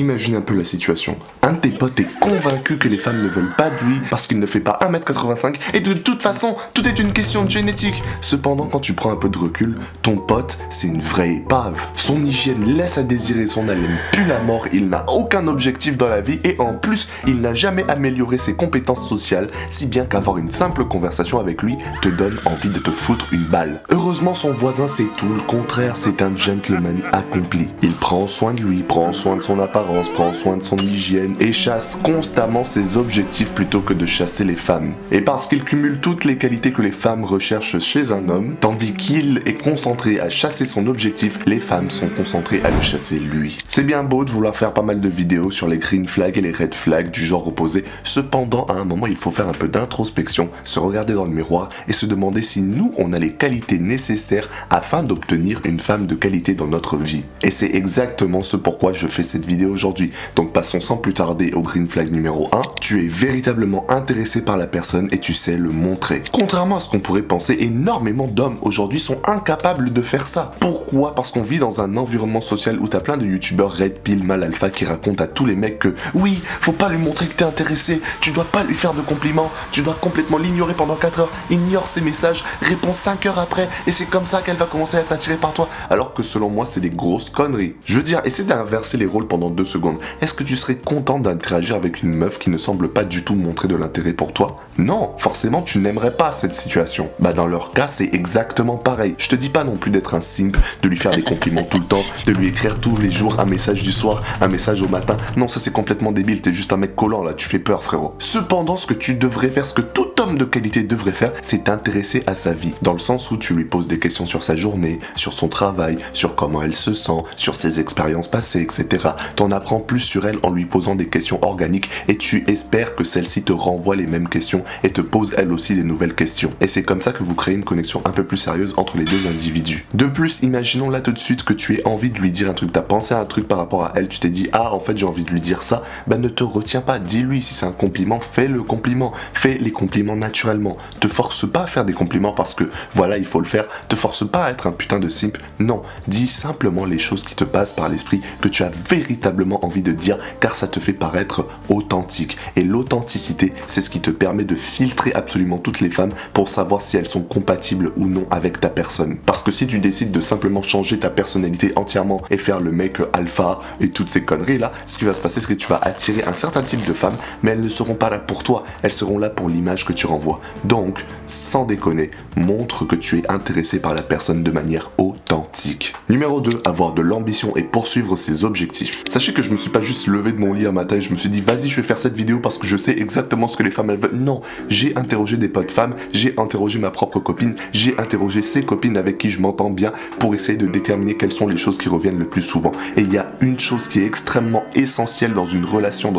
Imagine un peu la situation. Un de tes potes est convaincu que les femmes ne veulent pas de lui parce qu'il ne fait pas 1m85 et de toute façon, tout est une question de génétique. Cependant, quand tu prends un peu de recul, ton pote, c'est une vraie épave. Son hygiène laisse à désirer, son haleine pue la mort, il n'a aucun objectif dans la vie et en plus, il n'a jamais amélioré ses compétences sociales, si bien qu'avoir une simple conversation avec lui te donne envie de te foutre une balle. Heureusement, son voisin, c'est tout le contraire, c'est un gentleman accompli. Il prend soin de lui, prend soin de son apparence, prend soin de son hygiène et chasse constamment ses objectifs plutôt que de chasser les femmes. Et parce qu'il cumule toutes les qualités que les femmes recherchent chez un homme, tandis qu'il est concentré à chasser son objectif, les femmes sont concentrées à le chasser lui. C'est bien beau de vouloir faire pas mal de vidéos sur les green flags et les red flags du genre opposé, cependant à un moment il faut faire un peu d'introspection, se regarder dans le miroir et se demander si nous on a les qualités nécessaires afin d'obtenir une femme de qualité dans notre vie. Et c'est exactement ce pourquoi je fais cette vidéo aujourd'hui. Donc passons sans plus tarder au green flag numéro 1. Tu es véritablement intéressé par la personne et tu sais le montrer. Contrairement à ce qu'on pourrait penser, énormément d'hommes aujourd'hui sont incapables de faire ça. Pourquoi ? Parce qu'on vit dans un environnement social où t'as plein de youtubeurs red pill mal alpha qui racontent à tous les mecs que oui, faut pas lui montrer que t'es intéressé, tu dois pas lui faire de compliments, tu dois complètement l'ignorer pendant 4 heures, ignore ses messages, réponds 5 heures après et c'est comme ça qu'elle va commencer à être attirée par toi. Alors que selon moi, c'est des grosses conneries. Je veux dire, essaie d'inverser les rôles pendant 2 secondes. Est-ce que tu serais content d'interagir avec une meuf qui ne semble pas du tout montrer de l'intérêt pour toi ? Non, forcément tu n'aimerais pas cette situation. Bah dans leur cas, c'est exactement pareil. Je te dis pas non plus d'être un simp, de lui faire des compliments tout le temps, de lui écrire tous les jours un message du soir, un message au matin. Non, ça c'est complètement débile, t'es juste un mec collant là, tu fais peur frérot. Cependant, ce que tu devrais faire, ce que tout homme de qualité devrait faire, c'est t'intéresser à sa vie. Dans le sens où tu lui poses des questions sur sa journée, sur son travail, sur comment elle se sent, sur ses expériences passées, etc. T'en apprends plus sur elle en lui posant des questions organiques et tu espères que celle-ci te renvoie les mêmes questions et te pose elle aussi des nouvelles questions. Et c'est comme ça que vous créez une connexion un peu plus sérieuse entre les deux individus. De plus, imaginons là tout de suite que tu aies envie de lui dire un truc, t'as pensé à un truc par rapport à elle, tu t'es dit ah en fait j'ai envie de lui dire ça, bah ne te retiens pas, dis-lui. Si c'est un compliment, fais le compliment, fais les compliments naturellement, te force pas à faire des compliments parce que voilà il faut le faire, te force pas à être un putain de simp, non, dis simplement les choses qui te passent par l'esprit, que tu as véritablement envie de dire car ça te fait paraître authentique. Et l'authenticité, c'est ce qui te permet de filtrer absolument toutes les femmes pour savoir si elles sont compatibles ou non avec ta personne. Parce que si tu décides de simplement changer ta personnalité entièrement et faire le mec alpha et toutes ces conneries là, ce qui va se passer c'est que tu vas attirer un certain type de femmes, mais elles ne seront pas là pour toi, elles seront là pour l'image que tu renvoies. Donc, sans déconner, montre que tu es intéressé par la personne de manière authentique. Numéro 2, avoir de l'ambition et poursuivre ses objectifs. Sachez que je me suis pas juste levé de mon lit un matin et je me suis dit vas-y je vais faire cette vidéo parce que je sais exactement ce que les femmes elles veulent. Non, j'ai interrogé des potes femmes, j'ai interrogé ma propre copine, j'ai interrogé ses copines avec qui je m'entends bien pour essayer de déterminer quelles sont les choses qui reviennent le plus souvent. Et il y a une chose qui est extrêmement essentielle dans une relation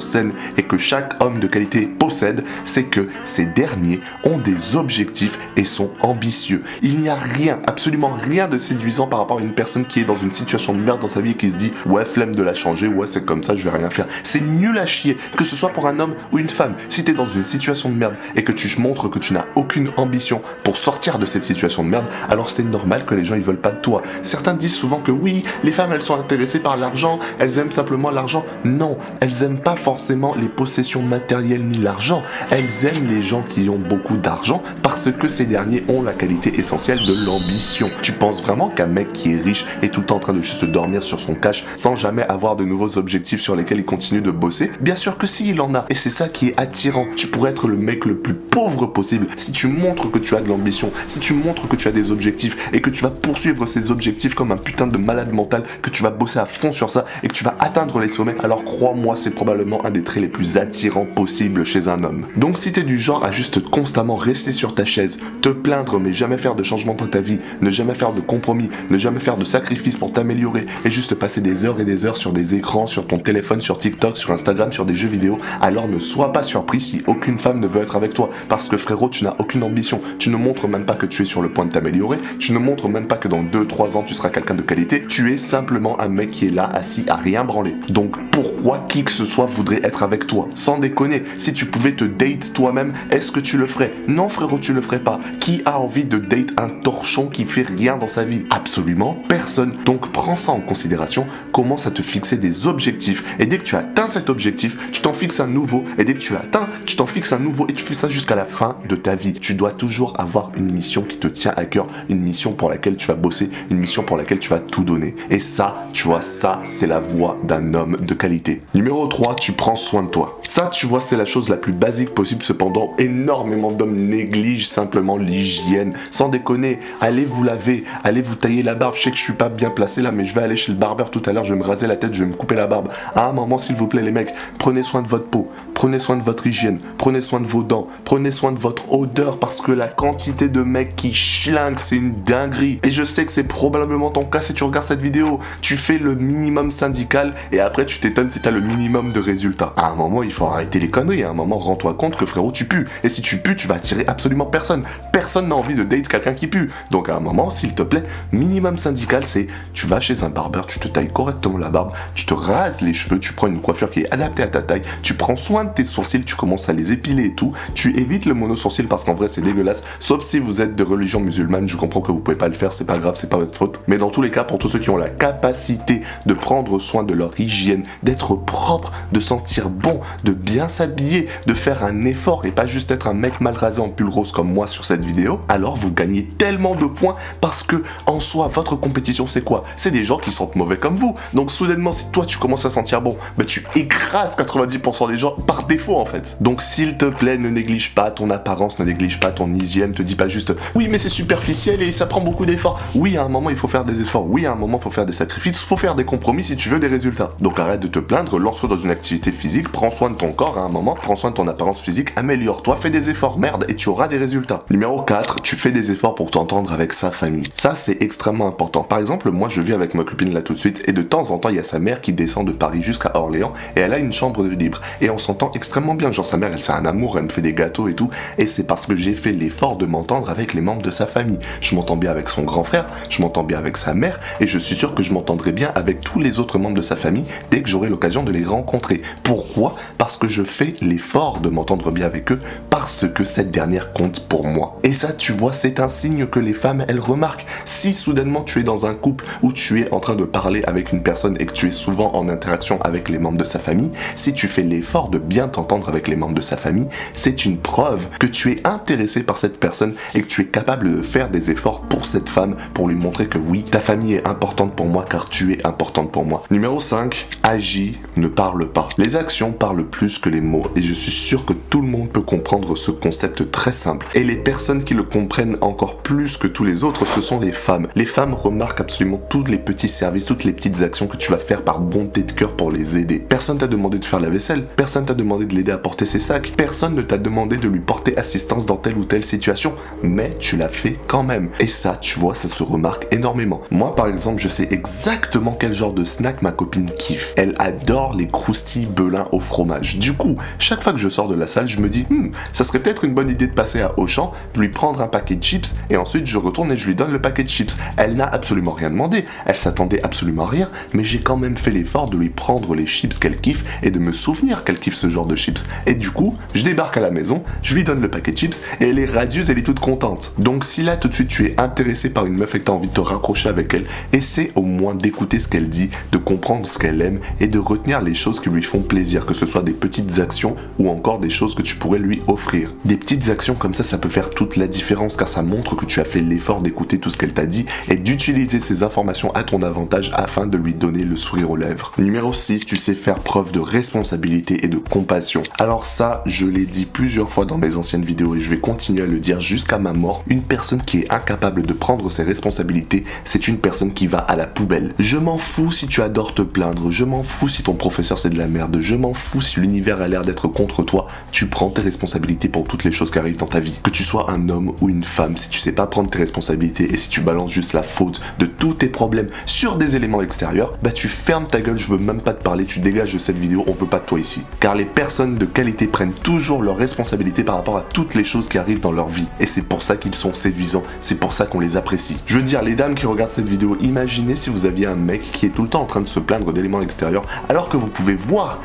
saine et que chaque homme de qualité possède, c'est que ces derniers ont des objectifs et sont ambitieux. Il n'y a rien, absolument rien de séduisant par rapport à une personne qui est dans une situation de merde dans sa vie et qui se dit ouais flemme de la changer, ouais c'est comme ça je vais rien faire. C'est nul à chier, que ce soit pour un homme ou une femme. Si t'es dans une situation de merde et que tu montres que tu n'as aucune ambition pour sortir de cette situation de merde, alors c'est normal que les gens ils veulent pas de toi. Certains disent souvent que oui, les femmes elles sont intéressées par l'argent, elles aiment simplement l'argent. Non, elles aiment pas forcément les possessions matérielles ni l'argent. Elles aiment les gens qui ont beaucoup d'argent parce que ces derniers ont la qualité essentielle de l'ambition. Tu penses vraiment qu'un mec qui est riche est tout le temps en train de juste dormir sur son cash sans jamais avoir de nouveaux objectifs sur lesquels il continue de bosser? Bien sûr que si, il en a. Et c'est ça qui est attirant. Tu pourrais être le mec le plus pauvre possible si tu montres que tu as de l'ambition, si tu montres que tu as des objectifs et que tu vas poursuivre ces objectifs comme un putain de malade mental, que tu vas bosser à fond sur ça et que tu vas atteindre les sommets. Alors crois-moi, c'est probablement un des traits les plus attirants possibles chez un homme. Donc si t'es du genre à juste constamment rester sur ta chaise, te plaindre mais jamais faire de changement dans ta vie, ne jamais faire de compromis, ne jamais faire de sacrifices pour t'améliorer et juste passer des heures et des heures sur des écrans, sur ton téléphone, sur TikTok, sur Instagram, sur des jeux vidéo, alors ne sois pas surpris si aucune femme ne veut être avec toi. Parce que frérot, tu n'as aucune ambition, tu ne montres même pas que tu es sur le point de t'améliorer, tu ne montres même pas que dans 2-3 ans tu seras quelqu'un de qualité, tu es simplement un mec qui est là assis à rien branler. Donc pourquoi qui que ce soit voudrait être avec toi? Sans déconner, si tu pouvais te date toi-même, est-ce que tu le ferais? Non frérot, tu le ferais pas. Qui a envie de date un torchon qui fait rien dans sa vie? Absolument personne. Donc prends ça en considération, commence à te fixer des objectifs et dès que tu atteins cet objectif, tu t'en fixes un nouveau et dès que tu l'atteins, tu t'en fixes un nouveau et tu fais ça jusqu'à la fin de ta vie. Tu dois toujours avoir une mission qui te tient à cœur, une mission pour laquelle tu vas bosser, une mission pour laquelle tu vas tout donner. Et ça, tu vois, ça, c'est la voie d'un homme de qualité. Numéro 3, tu prends soin de toi. Ça, tu vois, c'est la chose la plus basique possible. Cependant, énormément d'hommes négligent simplement l'hygiène. Sans déconner, allez vous laver, allez vous tailler la barbe. Je sais que je suis pas bien placé là, mais je vais aller chez le barbeur tout à l'heure, je vais me raser la tête, je vais me couper la barbe. À un moment, s'il vous plaît, les mecs, prenez soin de votre peau, prenez soin de votre hygiène, prenez soin de vos dents, prenez soin de votre odeur parce que la quantité de mecs qui schlinguent, c'est une dinguerie. Et je sais que c'est probablement ton cas si tu regardes cette vidéo. Tu fais le minimum syndical et après tu t'étonnes si t'as le minimum de résultats. À un moment, il faut arrêter les conneries. À un moment, rends-toi compte que frérot, tu pues. Et si tu pues, tu vas attirer absolument personne. Personne n'a envie de date quelqu'un qui pue. Donc à un moment, s'il te plaît, minimum syndical, c'est tu vas chez un barbeur, tu te tailles correctement la barbe, tu te rases les cheveux, tu prends une coiffure qui est adaptée à ta taille, tu prends soin de tes sourcils, tu commences à les épiler et tout, tu évites le mono-sourcil parce qu'en vrai c'est dégueulasse, sauf si vous êtes de religion musulmane, je comprends que vous pouvez pas le faire, c'est pas grave, c'est pas votre faute. Mais dans tous les cas, pour tous ceux qui ont la capacité de prendre soin de leur hygiène, d'être propre, de sentir bon, de bien s'habiller, de faire un effort et pas juste être un mec mal rasé en pull rose comme moi sur cette vidéo, alors vous gagnez tellement de points parce que en soi, votre compétition c'est quoi? C'est des gens qui sentent mauvais comme vous. Donc soudainement, si toi tu commences à sentir bon, bah tu écrases 90% des gens par défaut en fait. Donc s'il te plaît, ne néglige pas ton apparence, ne néglige pas ton hygiène, te dis pas juste oui mais c'est superficiel et ça prend beaucoup d'efforts. Oui, à un moment il faut faire des efforts, oui à un moment il faut faire des sacrifices, il faut faire des compromis si tu veux des résultats. Donc arrête de te plaindre, lance-toi dans une activité physique, prends soin de ton corps à un moment, prends soin de ton apparence physique, améliore-toi, fais des efforts, merde, et tu auras des résultats. Numéro 4, tu fais des efforts pour t'entendre avec sa famille. Ça c'est extrêmement important. Par exemple, moi je vis avec ma copine là tout de suite et de temps en temps il y a sa mère qui descend de Paris jusqu'à Orléans et elle a une chambre de libre et on s'entend extrêmement bien. Genre sa mère, elle c'est un amour, elle me fait des gâteaux et tout et c'est parce que j'ai fait l'effort de m'entendre avec les membres de sa famille. Je m'entends bien avec son grand frère, je m'entends bien avec sa mère et je suis sûr que je m'entendrai bien avec tous les autres membres de sa famille dès que j'aurai l'occasion de les rencontrer. Pourquoi? Parce que je fais l'effort de m'entendre bien avec eux parce que cette dernière compte pour moi. Et ça, tu vois, c'est un signe que les femmes, elles remarquent. Si soudainement tu es dans un couple où tu es en train de parler avec une personne et que tu es souvent en interaction avec les membres de sa famille, si tu fais l'effort de bien t'entendre avec les membres de sa famille, c'est une preuve que tu es intéressé par cette personne et que tu es capable de faire des efforts pour cette femme, pour lui montrer que oui, ta famille est importante pour moi car tu es importante pour moi. Numéro 5, agis, ne parle pas. Les actions parlent plus que les mots et je suis sûr que tout le monde peut comprendre ce concept très simple. Et les personnes qui le comprennent encore plus que tous les autres, ce sont les femmes. Les femmes remarquent absolument tous les petits services, toutes les petites actions que tu vas faire par bonté de cœur pour les aider. Personne t'a demandé de faire la vaisselle, personne t'a demandé de l'aider à porter ses sacs, personne ne t'a demandé de lui porter assistance dans telle ou telle situation, mais tu l'as fait quand même. Et ça, tu vois, ça se remarque énormément. Moi, par exemple, je sais exactement quel genre de snack ma copine kiffe. Elle adore les croustilles Belin au fromage. Du coup, chaque fois que je sors de la salle, je me dis, ça serait peut-être une bonne idée de passer à Auchan, de lui prendre un paquet de chips, et ensuite je retourne et je lui donne le paquet de chips. Elle n'a absolument rien demandé, elle s'attendait absolument à rien, mais j'ai quand même fait l'effort de lui prendre les chips qu'elle kiffe et de me souvenir qu'elle kiffe ce genre de chips. Et du coup, je débarque à la maison, je lui donne le paquet de chips, et elle est radieuse, elle est toute contente. Donc si là tout de suite tu es intéressé par une meuf et que tu as envie de te raccrocher avec elle, essaie au moins d'écouter ce qu'elle dit, de comprendre ce qu'elle aime et de retenir les choses qui lui font plaisir, que ce soit des petites actions ou encore des choses que tu pourrais lui offrir. Des petites actions comme ça peut faire toute la différence car ça montre que tu as fait l'effort d'écouter tout ce qu'elle t'a dit et d'utiliser ces informations à ton avantage afin de lui donner le sourire aux lèvres. Numéro 6, tu sais faire preuve de responsabilité et de compassion. Alors ça, je l'ai dit plusieurs fois dans mes anciennes vidéos et je vais continuer à le dire jusqu'à ma mort. Une personne qui est incapable de prendre ses responsabilités, c'est une personne qui va à la poubelle. Je m'en fous si tu adores te plaindre, je m'en fous si ton professeur c'est de la merde, je m'en fous si l'univers a l'air d'être contre toi, tu prends tes responsabilités pour toutes les choses qui arrivent dans ta vie. Que tu sois un homme ou une femme, si tu sais pas prendre tes responsabilités et si tu balances juste la faute de tous tes problèmes sur des éléments extérieurs, bah tu fermes ta gueule, je veux même pas te parler, tu dégages de cette vidéo, on veut pas de toi ici. Car les personnes de qualité prennent toujours leurs responsabilités par rapport à toutes les choses qui arrivent dans leur vie. Et c'est pour ça qu'ils sont séduisants, c'est pour ça qu'on les apprécie. Je veux dire, les dames qui regardent cette vidéo, imaginez si vous aviez un mec qui est tout le temps en train de se plaindre d'éléments extérieurs alors que vous pouvez voir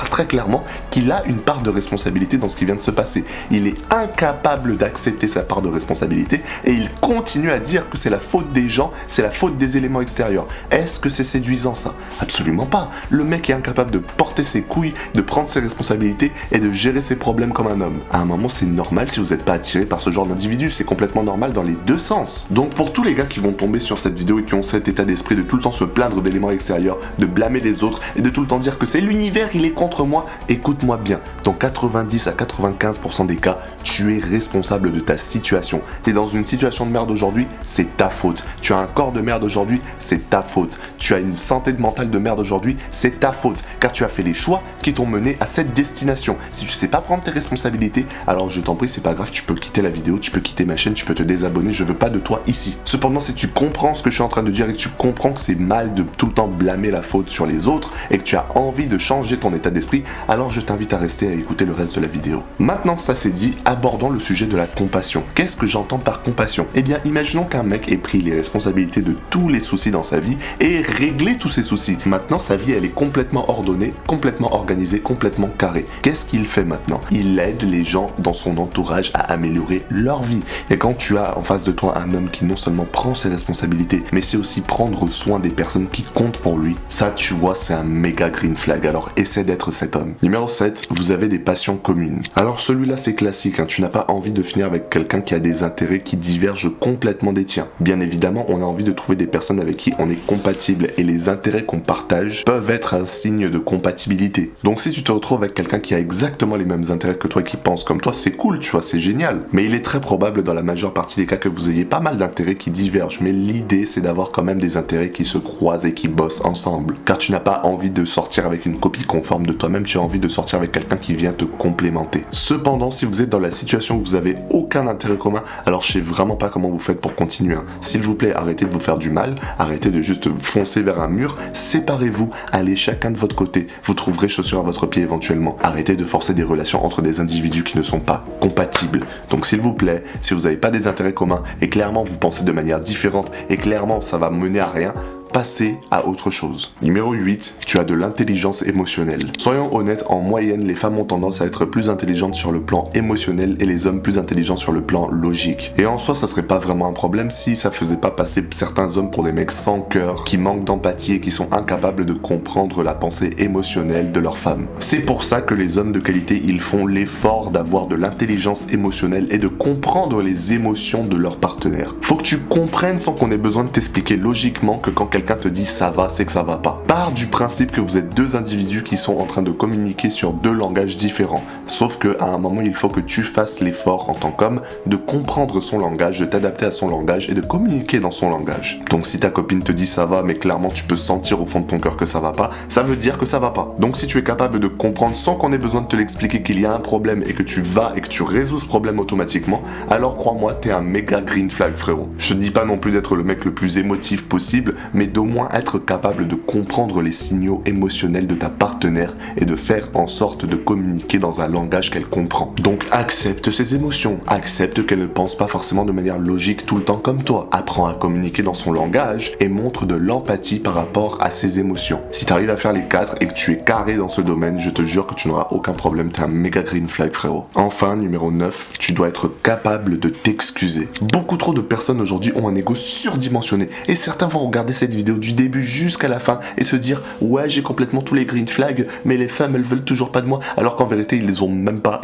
très clairement qu'il a une part de responsabilité dans ce qui vient de se passer. Il est incapable d'accepter sa part de responsabilité et il continue à dire que c'est la faute des gens, c'est la faute des éléments extérieurs. Est-ce que c'est séduisant ça? Absolument pas. Le mec est incapable de porter ses couilles, de prendre ses responsabilités et de gérer ses problèmes comme un homme. À un moment, c'est normal si vous n'êtes pas attiré par ce genre d'individu, c'est complètement normal dans les deux sens. Donc pour tous les gars qui vont tomber sur cette vidéo et qui ont cet état d'esprit de tout le temps se plaindre d'éléments extérieurs, de blâmer les autres et de tout le temps dire que c'est l'univers, il est contre moi, écoute-moi bien. Dans 90 à 95% des cas, tu es responsable de ta situation. Tu es dans une situation de merde aujourd'hui, c'est ta faute. Tu as un corps de merde aujourd'hui, c'est ta faute. Tu as une santé mentale de merde aujourd'hui, c'est ta faute. Car tu as fait les choix qui t'ont mené à cette destination. Si tu sais pas prendre tes responsabilités, alors je t'en prie, c'est pas grave, tu peux quitter la vidéo, tu peux quitter ma chaîne, tu peux te désabonner, je veux pas de toi ici. Cependant, si tu comprends ce que je suis en train de dire et que tu comprends que c'est mal de tout le temps blâmer la faute sur les autres et que tu as envie de changer ton état d'esprit, alors je t'invite à rester à écouter le reste de la vidéo. Maintenant, ça c'est dit, abordons le sujet de la compassion. Qu'est-ce que j'entends par compassion? Eh bien, imaginons qu'un mec ait pris les responsabilités de tous les soucis dans sa vie et réglé tous ses soucis. Maintenant, sa vie, elle est complètement ordonnée, complètement organisée, complètement carrée. Qu'est-ce qu'il fait maintenant? Il aide les gens dans son entourage à améliorer leur vie. Et quand tu as en face de toi un homme qui non seulement prend ses responsabilités, mais c'est aussi prendre soin des personnes qui comptent pour lui, ça, tu vois, c'est un méga green flag. Alors, essaie d'être cet homme. Numéro 7, vous avez des passions communes. Alors, celui-là, c'est classique, hein. Tu n'as pas envie de finir avec quelqu'un qui a des intérêts qui divergent complètement des tiens. Bien évidemment, on a envie de trouver des personnes avec qui on est compatible et les intérêts qu'on partage peuvent être un signe de compatibilité. Donc, si tu te retrouves avec quelqu'un qui a exactement les mêmes intérêts que toi et qui pense comme toi, c'est cool, tu vois, c'est génial. Mais il est très probable dans la majeure partie des cas que vous ayez pas mal d'intérêts qui divergent. Mais l'idée, c'est d'avoir quand même des intérêts qui se croisent et qui bossent ensemble. Car tu n'as pas envie de sortir avec une copie conforme de toi-même, tu as envie de sortir avec quelqu'un qui vient te complémenter. Cependant, si vous êtes dans la situation où vous avez aucun intérêt commun, alors je sais vraiment pas comment vous faites pour continuer. S'il vous plaît, arrêtez de vous faire du mal, arrêtez de juste foncer vers un mur, séparez-vous, allez chacun de votre côté, vous trouverez chaussure à votre pied éventuellement. Arrêtez de forcer des relations entre des individus qui ne sont pas compatibles. Donc s'il vous plaît, si vous n'avez pas des intérêts communs et clairement vous pensez de manière différente et clairement ça va mener à rien, passer à autre chose. Numéro 8, tu as de l'intelligence émotionnelle. Soyons honnêtes, en moyenne, les femmes ont tendance à être plus intelligentes sur le plan émotionnel et les hommes plus intelligents sur le plan logique. Et en soi, ça serait pas vraiment un problème si ça faisait pas passer certains hommes pour des mecs sans cœur, qui manquent d'empathie et qui sont incapables de comprendre la pensée émotionnelle de leurs femmes. C'est pour ça que les hommes de qualité, ils font l'effort d'avoir de l'intelligence émotionnelle et de comprendre les émotions de leur partenaire. Faut que tu comprennes sans qu'on ait besoin de t'expliquer logiquement que quand quelqu'un te dit ça va, c'est que ça va pas. Pars du principe que vous êtes deux individus qui sont en train de communiquer sur deux langages différents. Sauf que à un moment, il faut que tu fasses l'effort en tant qu'homme de comprendre son langage, de t'adapter à son langage et de communiquer dans son langage. Donc si ta copine te dit ça va, mais clairement tu peux sentir au fond de ton cœur que ça va pas, ça veut dire que ça va pas. Donc si tu es capable de comprendre sans qu'on ait besoin de te l'expliquer qu'il y a un problème et que tu vas et que tu résous ce problème automatiquement, alors crois-moi, t'es un méga green flag, frérot. Je te dis pas non plus d'être le mec le plus émotif possible, mais d'au moins être capable de comprendre les signaux émotionnels de ta partenaire et de faire en sorte de communiquer dans un langage qu'elle comprend. Donc accepte ses émotions, accepte qu'elle ne pense pas forcément de manière logique tout le temps comme toi. Apprends à communiquer dans son langage et montre de l'empathie par rapport à ses émotions. Si tu arrives à faire les 4 et que tu es carré dans ce domaine, je te jure que tu n'auras aucun problème, t'es un méga green flag, frérot. Enfin, numéro 9, tu dois être capable de t'excuser. Beaucoup trop de personnes aujourd'hui ont un ego surdimensionné et certains vont regarder cette vidéo du début jusqu'à la fin et se dire ouais, j'ai complètement tous les green flags, mais les femmes elles veulent toujours pas de moi, alors qu'en vérité ils ont même pas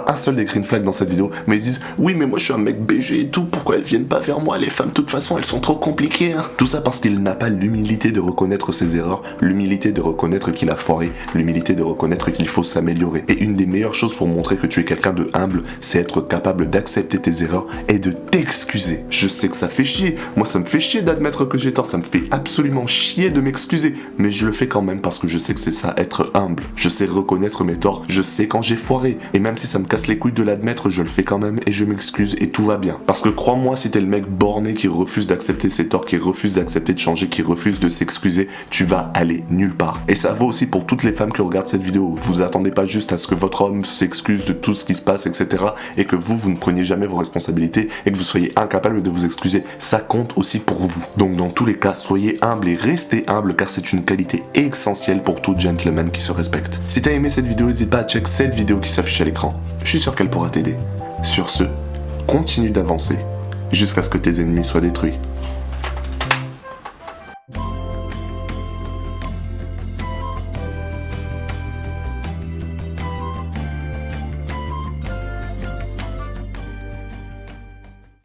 un seul des green flags dans cette vidéo, mais ils disent oui mais moi je suis un mec BG et tout, pourquoi elles viennent pas vers moi, les femmes de toute façon elles sont trop compliquées hein. Tout ça parce qu'il n'a pas l'humilité de reconnaître ses erreurs, l'humilité de reconnaître qu'il a foiré, l'humilité de reconnaître qu'il faut s'améliorer. Et une des meilleures choses pour montrer que tu es quelqu'un de humble, c'est être capable d'accepter tes erreurs et de t'excuser. Je sais que ça fait chier, moi ça me fait chier d'admettre que j'ai tort, ça me fait absolument chier de m'excuser, mais je le fais quand même parce que je sais que c'est ça, être humble. Je sais reconnaître mes torts, je sais quand j'ai foiré, et même si ça me casse les couilles de l'admettre, je le fais quand même et je m'excuse et tout va bien. Parce que crois-moi, si t'es le mec borné qui refuse d'accepter ses torts, qui refuse d'accepter de changer, qui refuse de s'excuser, tu vas aller nulle part. Et ça vaut aussi pour toutes les femmes qui regardent cette vidéo. Vous attendez pas juste à ce que votre homme s'excuse de tout ce qui se passe, etc. et que vous ne preniez jamais vos responsabilités et que vous soyez incapable de vous excuser. Ça compte aussi pour vous. Donc dans tous les cas, soyez Soyez humble et restez humble car c'est une qualité essentielle pour tout gentleman qui se respecte. Si t'as aimé cette vidéo, n'hésite pas à check cette vidéo qui s'affiche à l'écran. Je suis sûr qu'elle pourra t'aider. Sur ce, continue d'avancer jusqu'à ce que tes ennemis soient détruits.